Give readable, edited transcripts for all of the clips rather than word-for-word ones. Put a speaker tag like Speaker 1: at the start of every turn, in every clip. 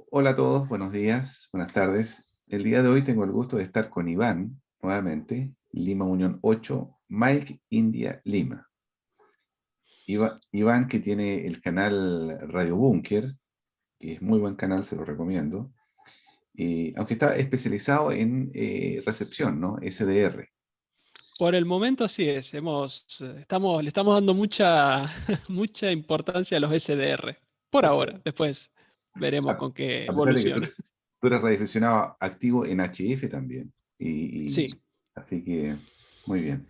Speaker 1: Hola a todos, buenos días, buenas tardes. El día de hoy tengo el gusto de estar con Iván, nuevamente, Lima Unión 8, Mike India Lima. Iván que tiene el canal Radio Búnker, que es muy buen canal, se lo recomiendo, aunque está especializado en recepción, ¿no? SDR.
Speaker 2: Por el momento así es. Le estamos dando mucha, mucha importancia a los SDR. Por ahora.
Speaker 1: Perfecto.
Speaker 2: Después veremos
Speaker 1: A,
Speaker 2: con qué
Speaker 1: a pesar de que
Speaker 2: evoluciona.
Speaker 1: tú eres radioaficionado activo en HF también.
Speaker 2: Sí.
Speaker 1: Así que, muy bien.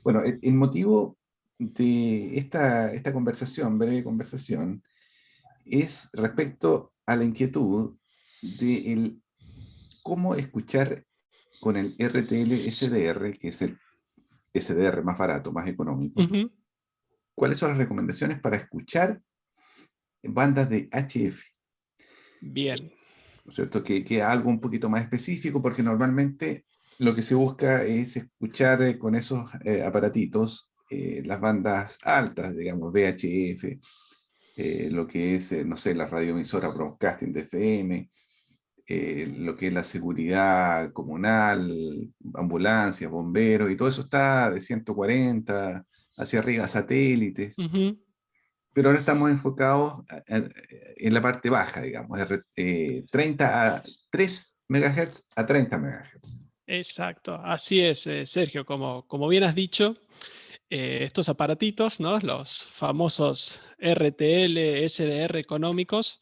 Speaker 1: Bueno, el motivo de esta conversación, breve conversación, es respecto a la inquietud de cómo escuchar con el RTL SDR, que es el SDR más barato, más económico.
Speaker 2: Ujú.
Speaker 1: ¿Cuáles son las recomendaciones para escuchar bandas de HF?
Speaker 2: Bien.
Speaker 1: ¿No es cierto? Que algo un poquito más específico, porque normalmente lo que se busca es escuchar con esos aparatitos las bandas altas, digamos, VHF, lo que es, no sé, la radioemisora broadcasting de FM, lo que es la seguridad comunal, ambulancias, bomberos, y todo eso está de 140 hacia arriba, satélites,
Speaker 2: Ujú.
Speaker 1: pero ahora estamos enfocados en la parte baja, digamos, 30 a 3 MHz a 30 MHz.
Speaker 2: Exacto. Así es, Sergio. Como bien has dicho, estos aparatitos, ¿no? Los famosos RTL, SDR económicos,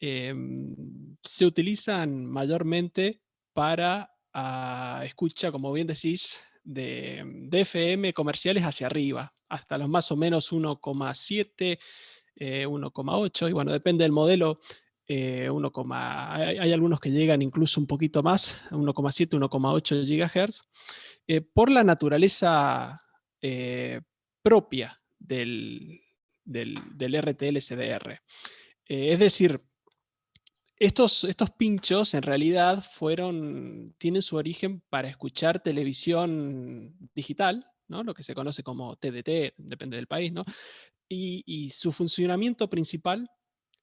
Speaker 2: se utilizan mayormente para escucha, como bien decís, de FM comerciales hacia arriba, hasta los más o menos 1,7, 1,8, y bueno, depende del modelo. 1, hay algunos que llegan incluso un poquito más, 1,7, 1,8 GHz, por la naturaleza propia del RTL-SDR. Es decir, estos pinchos en realidad tienen su origen para escuchar televisión digital, ¿no? Lo que se conoce como TDT, depende del país, ¿no? Y su funcionamiento principal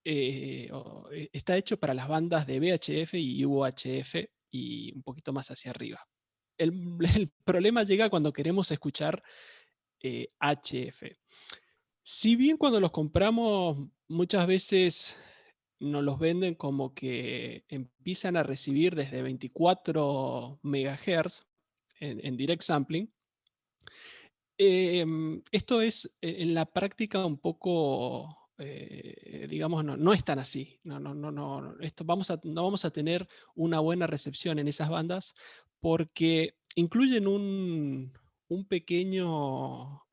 Speaker 2: está hecho para las bandas de VHF y UHF y un poquito más hacia arriba. El, el problema llega cuando queremos escuchar HF. Si bien cuando los compramos muchas veces nos los venden como que empiezan a recibir desde 24 megahertz en direct sampling, esto es en la práctica un poco, digamos, no es tan así. No vamos a tener una buena recepción en esas bandas porque incluyen un pequeño,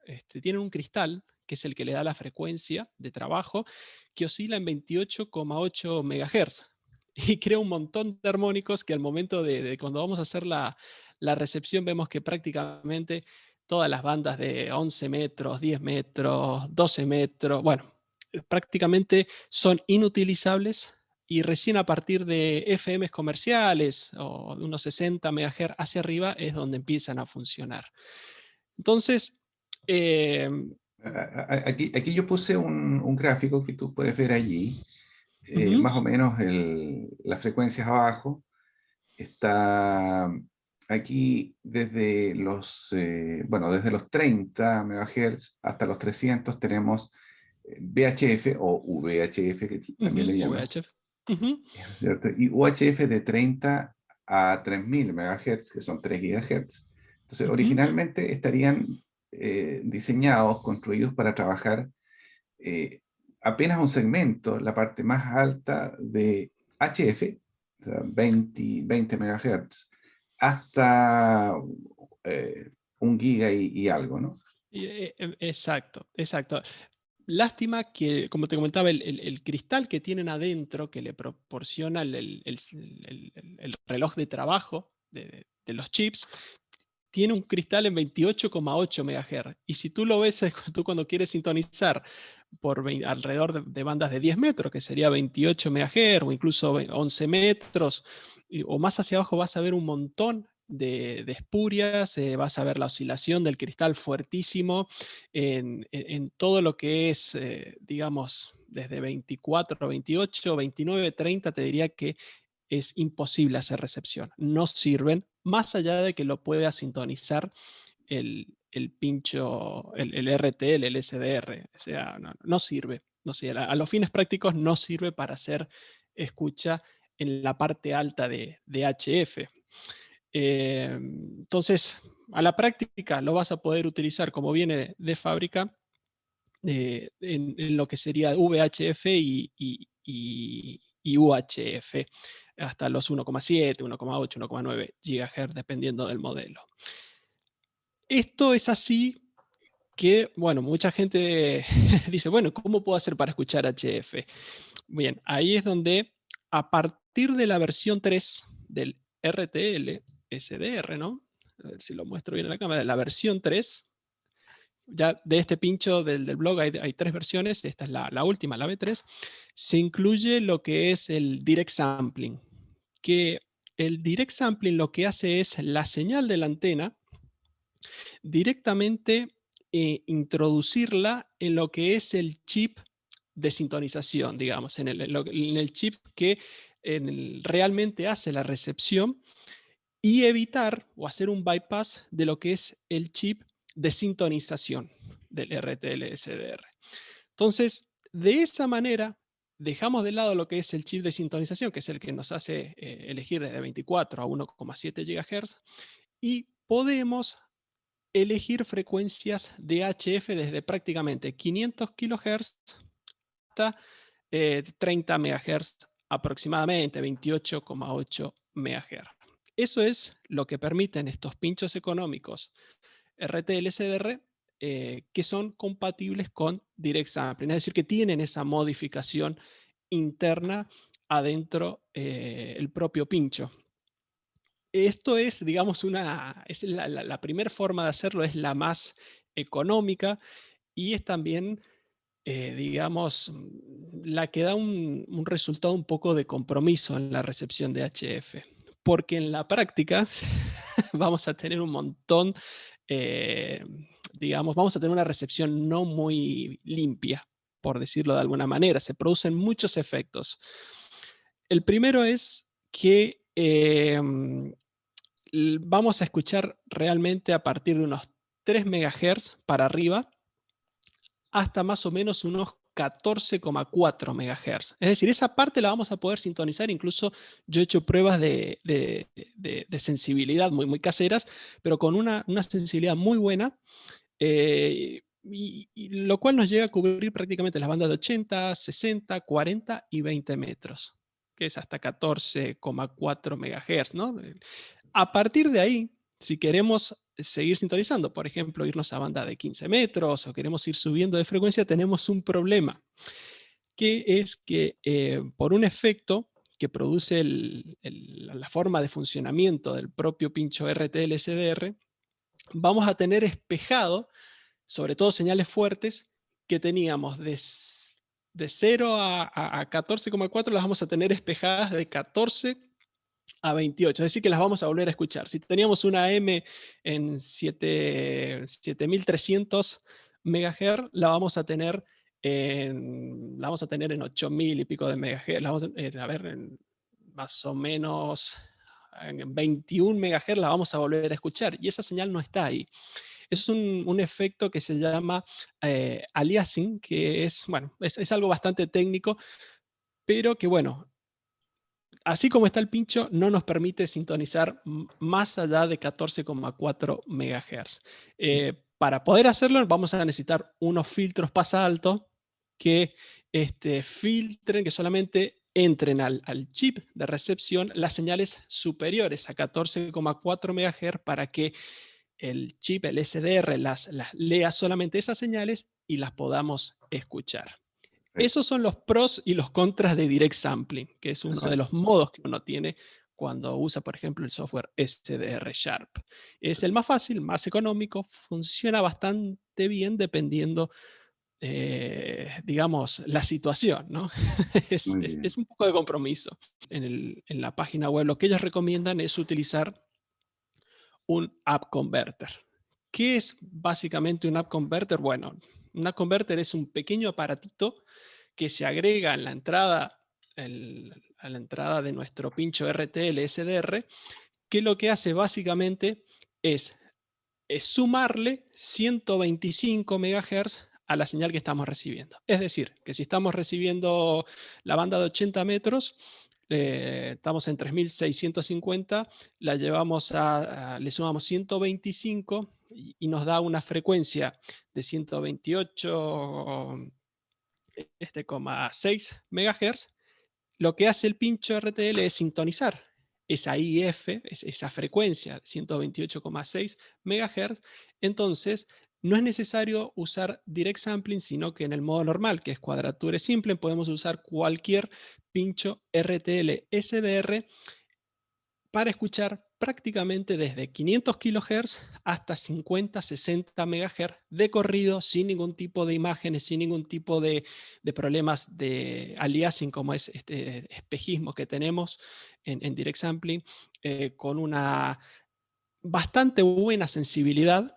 Speaker 2: tienen un cristal, que es el que le da la frecuencia de trabajo, que oscila en 28,8 megahertz y crea un montón de armónicos que al momento de cuando vamos a hacer la recepción vemos que prácticamente todas las bandas de 11 metros, 10 metros, 12 metros, bueno, prácticamente son inutilizables y recién a partir de FMs comerciales o de unos 60 MHz hacia arriba es donde empiezan a funcionar. Entonces, eh,
Speaker 1: Aquí yo puse un gráfico que tú puedes ver allí,
Speaker 2: ujú,
Speaker 1: más o menos las frecuencias abajo. Está aquí desde los 30 MHz hasta los 300 tenemos VHF o VHF, que también le llaman,
Speaker 2: VHF. Ujú,
Speaker 1: ¿cierto? Y UHF de 30 a 3000 MHz, que son 3 GHz. Entonces,
Speaker 2: ujú.
Speaker 1: originalmente estarían diseñados, construidos para trabajar eh, apenas un segmento, la parte más alta de HF, o sea, 20 MHz, hasta un giga y algo, ¿no?
Speaker 2: Exacto, exacto. Lástima que, como te comentaba, el cristal que tienen adentro, que le proporciona el reloj de trabajo de los chips, tiene un cristal en 28,8 MHz. Y si tú lo ves, tú cuando quieres sintonizar alrededor de bandas de 10 metros, que sería 28 MHz o incluso 11 metros, o más hacia abajo vas a ver un montón de espurias, vas a ver la oscilación del cristal fuertísimo en todo lo que es, digamos, desde 24, 28, 29, 30, te diría que es imposible hacer recepción. No sirven, más allá de que lo pueda sintonizar el pincho, el RTL, el SDR. O sea, no sirve. No sirve. A los fines prácticos no sirve para hacer escucha en la parte alta de HF. Entonces, a la práctica lo vas a poder utilizar como viene de fábrica en lo que sería VHF y UHF, hasta los 1,7, 1,8, 1,9 GHz, dependiendo del modelo. Esto es así que, bueno, mucha gente dice, bueno, ¿cómo puedo hacer para escuchar HF? Bien, ahí es donde a partir de la versión 3 del RTL SDR, ¿no? A ver si lo muestro bien en la cámara, la versión 3, ya de este pincho del blog hay 3 versiones, esta es la última, la V3, se incluye lo que es el direct sampling, que el direct sampling lo que hace es la señal de la antena directamente introducirla en lo que es el chip de sintonización, digamos, en el chip que realmente hace la recepción y evitar o hacer un bypass de lo que es el chip de sintonización del RTL-SDR. Entonces, de esa manera, dejamos de lado lo que es el chip de sintonización, que es el que nos hace elegir desde 24 a 1,7 GHz, y podemos elegir frecuencias de HF desde prácticamente 500 kHz hasta 30 MHz aproximadamente, 28,8 MHz. Eso es lo que permiten estos pinchos económicos RTL-SDR que son compatibles con Direct Sampling, es decir, que tienen esa modificación interna adentro el propio pincho. Esto es, digamos, es la primera forma de hacerlo, es la más económica y es también, digamos, la que da un resultado un poco de compromiso en la recepción de HF. Porque en la práctica vamos a tener un montón, eh, digamos, vamos a tener una recepción no muy limpia, por decirlo de alguna manera. Se producen muchos efectos. El primero es que vamos a escuchar realmente a partir de unos 3 MHz para arriba hasta más o menos unos 14,4 MHz. Es decir, esa parte la vamos a poder sintonizar. Incluso yo he hecho pruebas de sensibilidad muy caseras, pero con una sensibilidad muy buena, y lo cual nos llega a cubrir prácticamente las bandas de 80, 60, 40 y 20 metros, que es hasta 14,4 MHz, ¿no? A partir de ahí, si queremos seguir sintonizando, por ejemplo, irnos a banda de 15 metros o queremos ir subiendo de frecuencia, tenemos un problema, que es que por un efecto que produce la forma de funcionamiento del propio pincho RTL-SDR, vamos a tener espejado, sobre todo señales fuertes, que teníamos de 0 a 14,4, las vamos a tener espejadas de 14 a 28, es decir, que las vamos a volver a escuchar. Si teníamos una M en 7300 MHz, la vamos a tener en 8000 y pico de MHz, la vamos a ver, más o menos en 21 MHz la vamos a volver a escuchar, y esa señal no está ahí. Es un efecto que se llama aliasing, que es, bueno, es algo bastante técnico, pero que, bueno, así como está el pincho, no nos permite sintonizar más allá de 14,4 MHz. Para poder hacerlo, vamos a necesitar unos filtros pasa alto que filtren, que solamente entren al chip de recepción las señales superiores a 14,4 MHz para que el chip, el SDR, las lea solamente esas señales y las podamos escuchar. Esos son los pros y los contras de Direct Sampling, que es uno de
Speaker 1: Exacto.
Speaker 2: los modos que uno tiene cuando usa, por ejemplo, el software SDR Sharp. Es el más fácil, más económico, funciona bastante bien dependiendo, digamos, la situación, ¿no?
Speaker 1: Muy bien.
Speaker 2: Es un poco de compromiso. En la página web lo que ellos recomiendan es utilizar un app converter. ¿Qué es básicamente un app converter? Bueno, un app converter es un pequeño aparatito que se agrega en la entrada, a la entrada de nuestro pincho RTL SDR, que lo que hace básicamente es sumarle 125 MHz a la señal que estamos recibiendo. Es decir, que si estamos recibiendo la banda de 80 metros, estamos en 3650, la llevamos le sumamos 125 y nos da una frecuencia de 128,6 MHz. Lo que hace el pincho RTL es sintonizar esa IF, esa frecuencia, 128,6 MHz. Entonces, no es necesario usar direct sampling, sino que en el modo normal, que es cuadrature simple, podemos usar cualquier pincho RTL SDR para escuchar prácticamente desde 500 kHz hasta 50, 60 MHz de corrido, sin ningún tipo de imágenes, sin ningún tipo de problemas de aliasing, como es este espejismo que tenemos en direct sampling, con una bastante buena sensibilidad.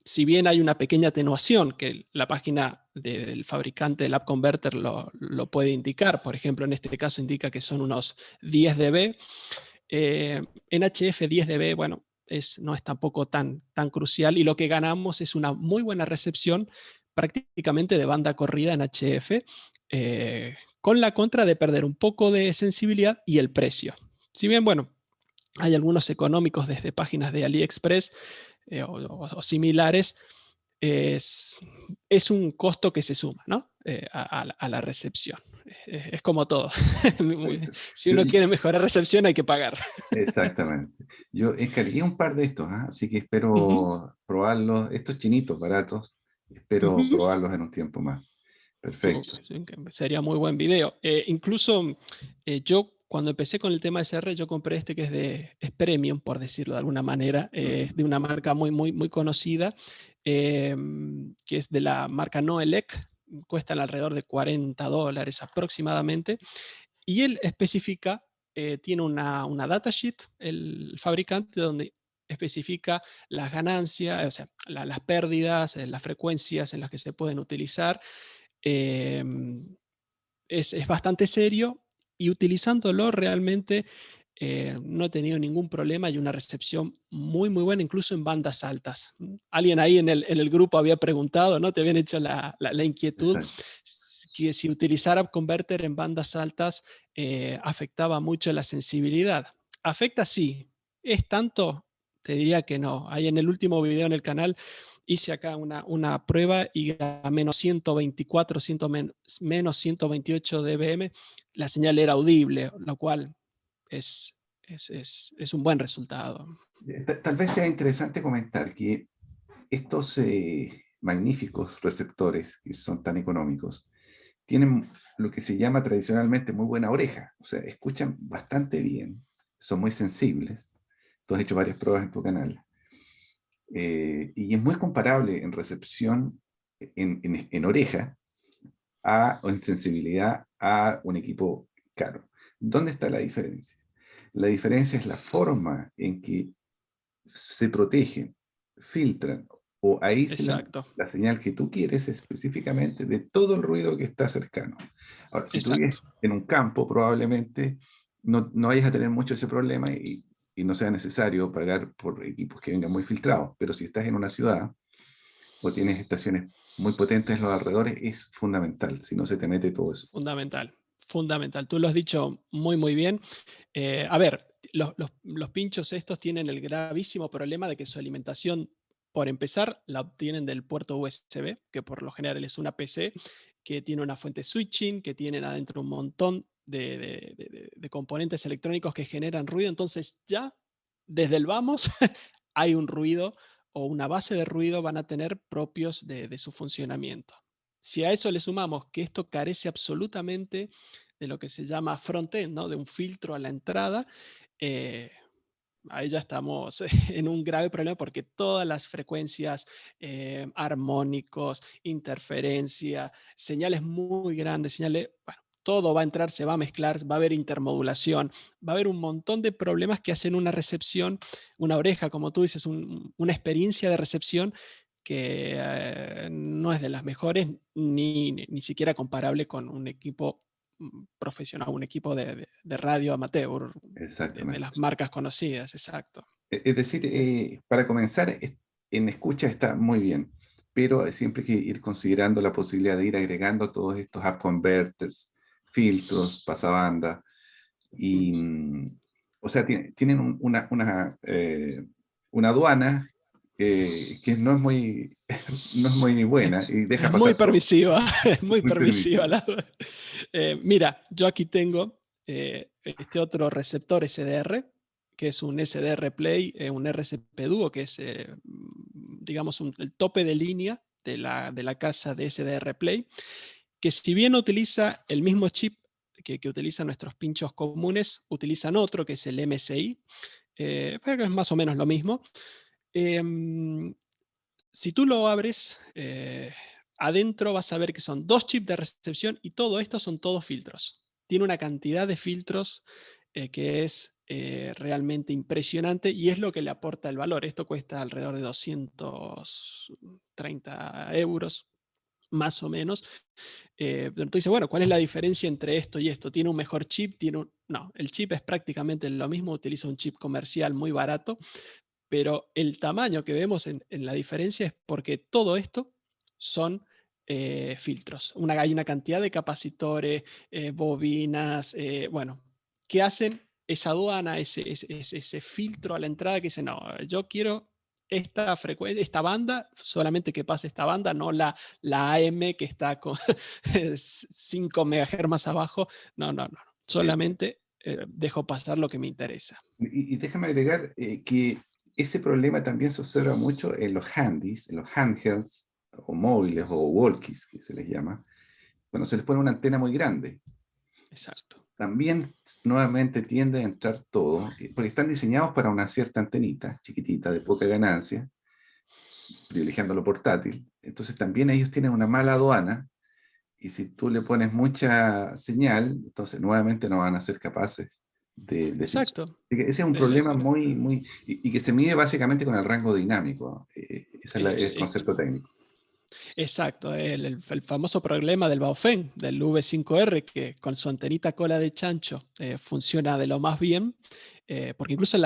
Speaker 2: Si bien hay una pequeña atenuación que la página del fabricante del App Converter lo puede indicar, por ejemplo, en este caso indica que son unos 10 dB. En HF 10 dB, bueno, no es tampoco tan crucial, y lo que ganamos es una muy buena recepción prácticamente de banda corrida en HF, con la contra de perder un poco de sensibilidad y el precio. Si bien, bueno, hay algunos económicos desde páginas de AliExpress o similares, es, es un costo que se suma, ¿no? A la recepción. Es como todo.
Speaker 1: Perfecto.
Speaker 2: Si
Speaker 1: Yo
Speaker 2: uno
Speaker 1: sí,
Speaker 2: quiere mejorar recepción, hay que pagar.
Speaker 1: exactamente. Yo encargué un par de estos, ¿ah? Así que
Speaker 2: Ujú,
Speaker 1: espero probarlos. Estos chinitos baratos, espero
Speaker 2: ujú.
Speaker 1: probarlos en un tiempo más. Perfecto.
Speaker 2: Sí, que sería muy buen video. Incluso yo cuando empecé con el tema SR, yo compré este que es premium, por decirlo de alguna manera,
Speaker 1: Ujú.
Speaker 2: es de una marca muy conocida, que es de la marca Noelec, cuestan alrededor de $40 aproximadamente, y él especifica, tiene una datasheet, el fabricante, donde especifica las ganancias, o sea, las pérdidas, las frecuencias en las que se pueden utilizar. Em, es bastante serio, y utilizándolo realmente no he tenido ningún problema y una recepción muy buena, incluso en bandas altas. Alguien ahí en el grupo había preguntado, ¿no? Te habían hecho la inquietud
Speaker 1: Exacto.
Speaker 2: que si utilizar App Converter en bandas altas afectaba mucho la sensibilidad. Afecta, sí. ¿Es tanto? Te diría que no. Ahí en el último video en el canal hice acá una prueba y a menos 124, menos 128 dBm, la señal era audible, lo cual es un buen resultado.
Speaker 1: Tal vez sea interesante comentar que estos magníficos receptores que son tan económicos tienen lo que se llama tradicionalmente muy buena oreja, o sea, escuchan bastante bien, son muy sensibles. Tú has hecho varias pruebas en tu canal. Y es muy comparable en recepción en oreja o en sensibilidad a un equipo caro. ¿Dónde está la diferencia? La diferencia es la forma en que se protegen, filtran o aíslan
Speaker 2: Exacto,
Speaker 1: la señal que tú quieres específicamente de todo el ruido que está cercano. Ahora, si tú vives
Speaker 2: exacto.
Speaker 1: en un campo, probablemente no vayas a tener mucho ese problema y no sea necesario pagar por equipos que vengan muy filtrados. Pero si estás en una ciudad o tienes estaciones muy potentes en los alrededores, es fundamental, si no se te mete todo eso.
Speaker 2: Fundamental, fundamental. Tú lo has dicho muy bien. A ver, los pinchos estos tienen el gravísimo problema de que su alimentación, por empezar, la obtienen del puerto USB, que por lo general es una PC, que tiene una fuente switching, que tienen adentro un montón de componentes electrónicos que generan ruido. Entonces ya desde el vamos hay un ruido o una base de ruido van a tener propios de su funcionamiento. Si a eso le sumamos que esto carece absolutamente de lo que se llama front-end, ¿no? De un filtro a la entrada, eh, ahí ya estamos en un grave problema, porque todas las frecuencias, armónicos, interferencia, señales muy grandes, señales, bueno, todo va a entrar, se va a mezclar, va a haber intermodulación, va a haber un montón de problemas que hacen una recepción, una oreja, como tú dices, una experiencia de recepción que no es de las mejores, ni siquiera comparable con un equipo profesional, un equipo de radio amateur, de las
Speaker 1: Exactamente.
Speaker 2: marcas conocidas, exacto.
Speaker 1: Es decir, para comenzar, en escucha está muy bien, pero siempre hay que ir considerando la posibilidad de ir agregando todos estos app converters, filtros, pasabanda, y,
Speaker 2: Ujú.
Speaker 1: o sea, tienen una aduana que no es muy, no es muy buena y deja
Speaker 2: Es muy
Speaker 1: pasar todo,
Speaker 2: permisiva, es muy
Speaker 1: muy
Speaker 2: permisiva.
Speaker 1: permisiva.
Speaker 2: Mira, yo aquí tengo este otro receptor SDR, que es un SDR Play, un RCP Duo, que es, digamos, el tope de línea de la casa de SDR Play, que si bien utiliza el mismo chip que utilizan nuestros pinchos comunes, utilizan otro, que es el MSI, pero que es más o menos lo mismo. Em, si tú lo abres, adentro vas a ver que son 2 chips de recepción y todo esto son todos filtros. Tiene una cantidad de filtros que es realmente impresionante y es lo que le aporta el valor. Esto cuesta alrededor de 230 euros, más o menos. Pero tú dices, bueno, ¿cuál es la diferencia entre esto y esto? ¿Tiene un mejor chip? No, el chip es prácticamente lo mismo, utiliza un chip comercial muy barato, pero el tamaño que vemos en la diferencia es porque todo esto son filtros. Hay una cantidad de capacitores, bobinas, bueno, que hacen esa aduana, ese filtro a la entrada que dice, no, yo quiero esta frecuencia, esta banda, solamente que pase esta banda, no la AM que está con 5 MHz más abajo. No, no, no. Solamente dejo pasar lo que me interesa.
Speaker 1: Y déjame agregar que ese problema también se observa mucho en los handies, en los handhelds, o móviles, o walkies, que se les llama, cuando se les pone una antena muy grande.
Speaker 2: Exacto.
Speaker 1: También nuevamente tiende a entrar todo, porque están diseñados para una cierta antenita chiquitita, de poca ganancia, privilegiando lo portátil. Entonces también ellos tienen una mala aduana, y si tú le pones mucha señal, entonces nuevamente no van a ser capaces de filtrar.
Speaker 2: Exacto.
Speaker 1: Así que ese es un
Speaker 2: El,
Speaker 1: problema
Speaker 2: el-
Speaker 1: muy, y que se mide básicamente con el rango dinámico. Ese es el
Speaker 2: eh,
Speaker 1: concepto técnico.
Speaker 2: exacto. El famoso problema del Baofeng, del V5R, que con su antenita cola de chancho funciona de lo más bien, porque incluso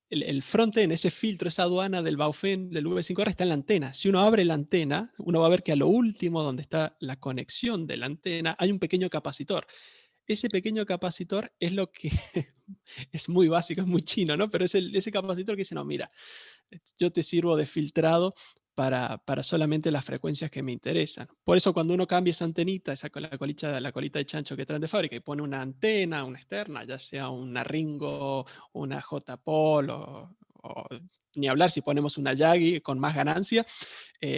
Speaker 2: el frontend, ese filtro, esa aduana del Baofeng, del V5R, está en la antena. Si uno abre la antena, uno va a ver que a lo último, donde está la conexión de la antena, hay un pequeño capacitor. Ese pequeño capacitor es lo que es muy básico, es muy chino, ¿no? Pero es ese capacitor que dice, no, mira, yo te sirvo de filtrado para solamente las frecuencias que me interesan. Por eso cuando uno cambia esa antenita, la colita de chancho que traen de fábrica y pone una antena, una externa, ya sea una Ringo, una J-Pol o ni hablar si ponemos una Yagi con más ganancia,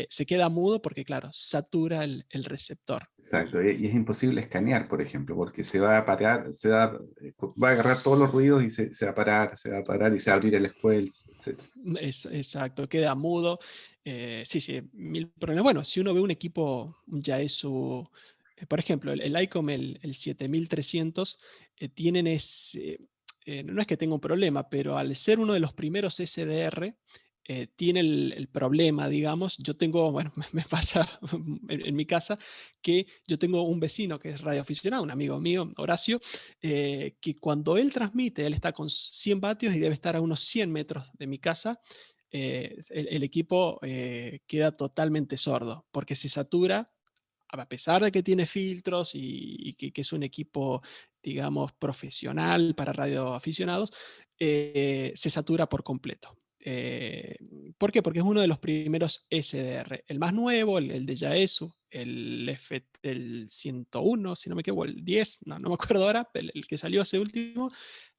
Speaker 2: se queda mudo porque, claro, satura el receptor.
Speaker 1: Exacto, y es imposible escanear, por ejemplo, porque se va a parar, va a agarrar todos los ruidos y se va a parar, se va a parar y se va a abrir el squelch, etc.
Speaker 2: Exacto, queda mudo. Sí, sí, mil problemas. Bueno, si uno ve un equipo, un Yaesu, por ejemplo, el ICOM, el 7300, tienen ese, no es que tenga un problema, pero al ser uno de los primeros SDR, tiene el problema, digamos. Yo tengo, bueno, me pasa en mi casa que yo tengo un vecino que es radioaficionado, un amigo mío, Horacio, que cuando él transmite, él está con 100 vatios y debe estar a unos 100 metros de mi casa, el equipo queda totalmente sordo porque se satura, a pesar de que tiene filtros y que es un equipo, digamos, profesional para radioaficionados, se satura por completo. Eh, ¿Por qué? Porque es uno de los primeros SDR. El más nuevo, el de Yaesu, el 101, si no me equivoco, el 10, no me acuerdo ahora, el que salió hace último,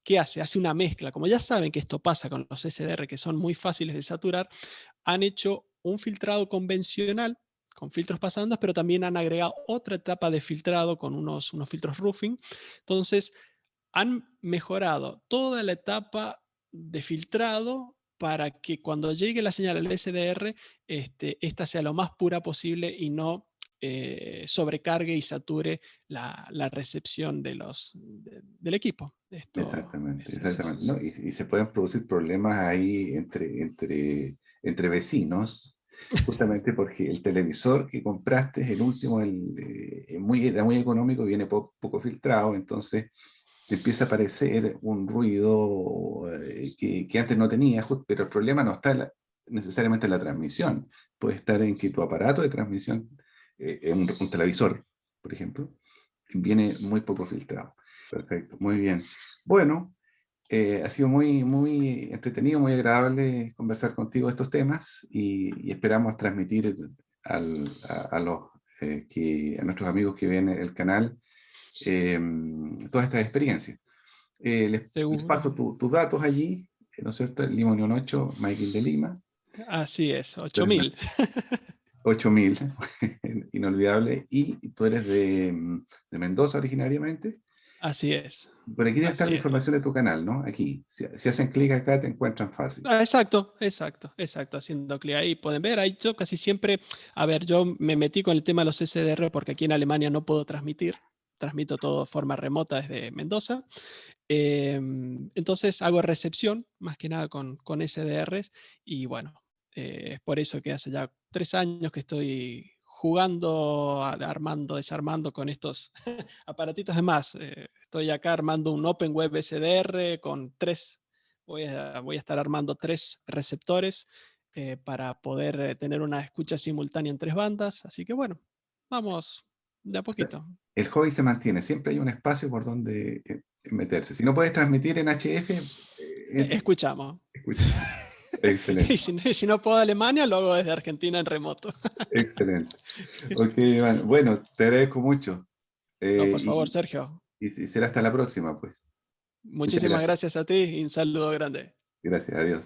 Speaker 2: ¿qué hace? Hace una mezcla. Como ya saben que esto pasa con los SDR, que son muy fáciles de saturar, han hecho un filtrado convencional con filtros pasandas, pero también han agregado otra etapa de filtrado con unos filtros roofing. Entonces, han mejorado toda la etapa de filtrado para que cuando llegue la señal al SDR, esta sea lo más pura posible y no sobrecargue y sature la recepción del equipo. Esto
Speaker 1: Exactamente, exactamente. ¿No? Y se pueden producir problemas ahí entre vecinos, Justamente porque el televisor que compraste, el último, era muy económico, viene poco filtrado, entonces te empieza a aparecer un ruido que antes no tenía, pero el problema no está necesariamente en la transmisión, puede estar en que tu aparato de transmisión, un televisor, por ejemplo, viene muy poco filtrado. Perfecto, muy bien. Bueno, ha sido muy, muy entretenido, muy agradable conversar contigo de estos temas y esperamos transmitir a los, a nuestros amigos que ven el canal todas estas experiencias. Les
Speaker 2: Seguro.
Speaker 1: paso tus datos allí, ¿no es cierto? Limonion 8, Michael de Lima,
Speaker 2: Así es,
Speaker 1: tú eres
Speaker 2: 8000.
Speaker 1: 8000, inolvidable, y tú eres de Mendoza originariamente.
Speaker 2: Así es.
Speaker 1: Por aquí debe estar
Speaker 2: Así
Speaker 1: la
Speaker 2: es.
Speaker 1: información de tu canal, ¿no? Aquí. Si hacen clic acá, te encuentran fácil.
Speaker 2: Exacto, exacto, exacto. Haciendo clic ahí pueden ver. Ahí yo casi siempre, a ver, yo me metí con el tema de los SDR porque aquí en Alemania no puedo transmitir. Transmito todo de forma remota desde Mendoza. Entonces hago recepción, más que nada con SDRs. Y bueno, es por eso que hace ya 3 años que estoy jugando, armando, desarmando con estos aparatitos. De más, estoy acá armando un Open Web SDR con 3. Voy a estar armando 3 receptores para poder tener una escucha simultánea en 3 bandas. Así que bueno, vamos de a poquito.
Speaker 1: El hobby se mantiene, siempre hay un espacio por donde meterse. Si no puedes transmitir en HF,
Speaker 2: Escuchamos.
Speaker 1: escucha.
Speaker 2: Y
Speaker 1: Excelente,
Speaker 2: si no puedo Alemania, lo hago desde Argentina en remoto.
Speaker 1: excelente. Ok, Iván. Bueno, te agradezco mucho.
Speaker 2: No,
Speaker 1: eh,
Speaker 2: por favor,
Speaker 1: y,
Speaker 2: Sergio.
Speaker 1: y será hasta la próxima, pues. Muchas
Speaker 2: Muchísimas
Speaker 1: gracias.
Speaker 2: gracias a ti y un saludo grande.
Speaker 1: Gracias, adiós.